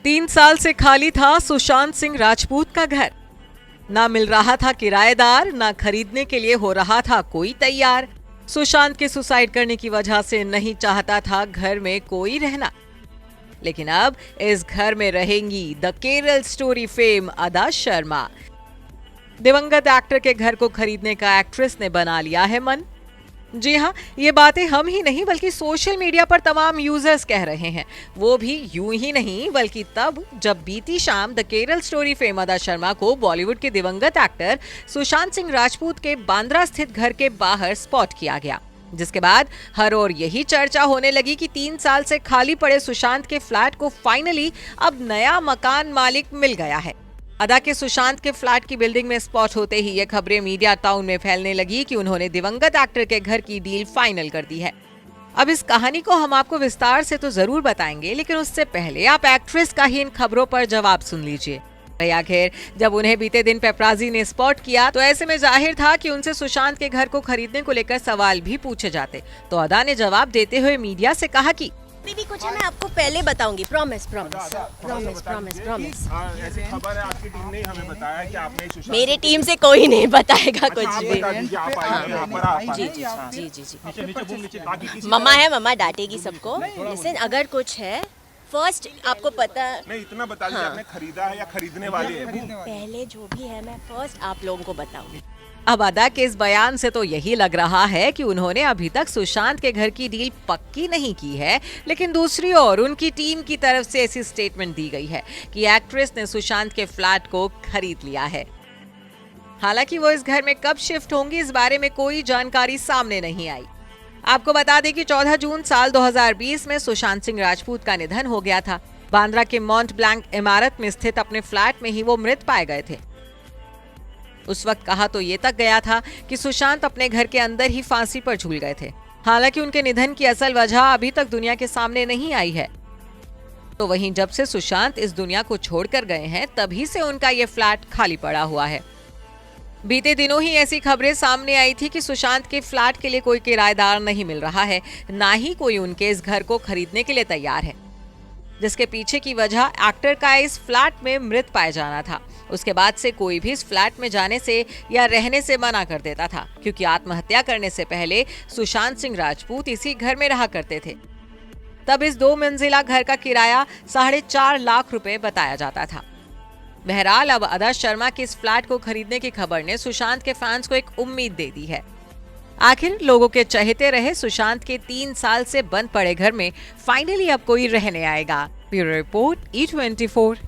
3 साल से खाली था सुशांत सिंह राजपूत का घर। ना मिल रहा था किराएदार, ना खरीदने के लिए हो रहा था कोई तैयार। सुशांत के सुसाइड करने की वजह से नहीं चाहता था घर में कोई रहना। लेकिन अब इस घर में रहेंगी द केरल स्टोरी फेम अदा शर्मा। दिवंगत एक्टर के घर को खरीदने का एक्ट्रेस ने बना लिया है मन। जी हाँ, ये बातें हम ही नहीं बल्कि सोशल मीडिया पर तमाम यूजर्स कह रहे हैं। वो भी यूं ही नहीं बल्कि तब जब बीती शाम द केरल स्टोरी फेम अदा शर्मा को बॉलीवुड के दिवंगत एक्टर सुशांत सिंह राजपूत के बांद्रा स्थित घर के बाहर स्पॉट किया गया, जिसके बाद हर ओर यही चर्चा होने लगी कि 3 साल से खाली पड़े सुशांत के फ्लैट को फाइनली अब नया मकान मालिक मिल गया है। अदा के सुशांत के फ्लैट की बिल्डिंग में स्पॉट होते ही ये खबरें मीडिया टाउन में फैलने लगी कि उन्होंने दिवंगत एक्टर के घर की डील फाइनल कर दी है। अब इस कहानी को हम आपको विस्तार से तो जरूर बताएंगे, लेकिन उससे पहले आप एक्ट्रेस का ही इन खबरों पर जवाब सुन लीजिए। आखिर जब उन्हें बीते दिन पेपराजी ने स्पॉट किया तो ऐसे में जाहिर था कि उनसे सुशांत के घर को खरीदने को लेकर सवाल भी पूछे जाते। तो अदा ने जवाब देते हुए मीडिया से कहा कि भी कुछ है मैं आपको पहले बताऊंगी, promise promise promise promise promise. ऐसी खबर है आपकी टीम ने हमें बताया कि आपने सुशांत मेरी टीम से कोई नहीं बताएगा कुछ भी। जी जी जी जी जी। मम्मा है, मम्मा डांटेगी सबको। लेकिन अगर कुछ है फर्स्ट आपको पता नहीं, इतना बता दीजिए आपने खरीदा है या खरीदने वाले हैं? पहले जो भी है मैं फर्स्ट आप लोगों को बताऊंगी। अब अदा के इस बयान से तो यही लग रहा है कि उन्होंने अभी तक सुशांत के घर की डील पक्की नहीं की है, लेकिन दूसरी ओर उनकी टीम की तरफ से ऐसी स्टेटमेंट दी गई है कि एक्ट्रेस ने सुशांत के फ्लैट को खरीद लिया है। हालांकि वो इस घर में कब शिफ्ट होंगी इस बारे में कोई जानकारी सामने नहीं आई। आपको बता दें कि 14 जून साल 2020 में सुशांत सिंह राजपूत का निधन हो गया था। बांद्रा के मॉन्ट ब्लैंक इमारत में स्थित अपने फ्लैट में ही वो मृत पाए गए थे। उस वक्त कहा तो ये तक गया था कि सुशांत अपने घर के अंदर ही फांसी पर झूल गए थे। हालांकि उनके निधन की असल वजह अभी तक दुनिया के सामने नहीं आई है। तो वहीं जब से सुशांत इस दुनिया को छोड़कर गए हैं तभी से उनका ये फ्लैट खाली पड़ा हुआ है। बीते दिनों ही ऐसी खबरें सामने आई थी कि सुशांत के फ्लैट के लिए कोई किराएदार नहीं मिल रहा है, ना ही कोई उनके इस घर को खरीदने के लिए तैयार है, जिसके पीछे की वजह एक्टर का इस फ्लैट में मृत पाए जाना था। उसके बाद से कोई भी इस फ्लैट में जाने से या रहने से मना कर देता था, क्योंकि आत्महत्या करने से पहले सुशांत सिंह राजपूत इसी घर में रहा करते थे। तब इस 2 मंजिला घर का किराया 4.5 लाख रुपए बताया जाता था। बहरहाल अब अदा शर्मा के इस फ्लैट को खरीदने की खबर ने सुशांत के फैंस को एक उम्मीद दे दी है। आखिर लोगों के चहेते रहे सुशांत के 3 साल से बंद पड़े घर में फाइनली अब कोई रहने आएगा। Bureau report E24।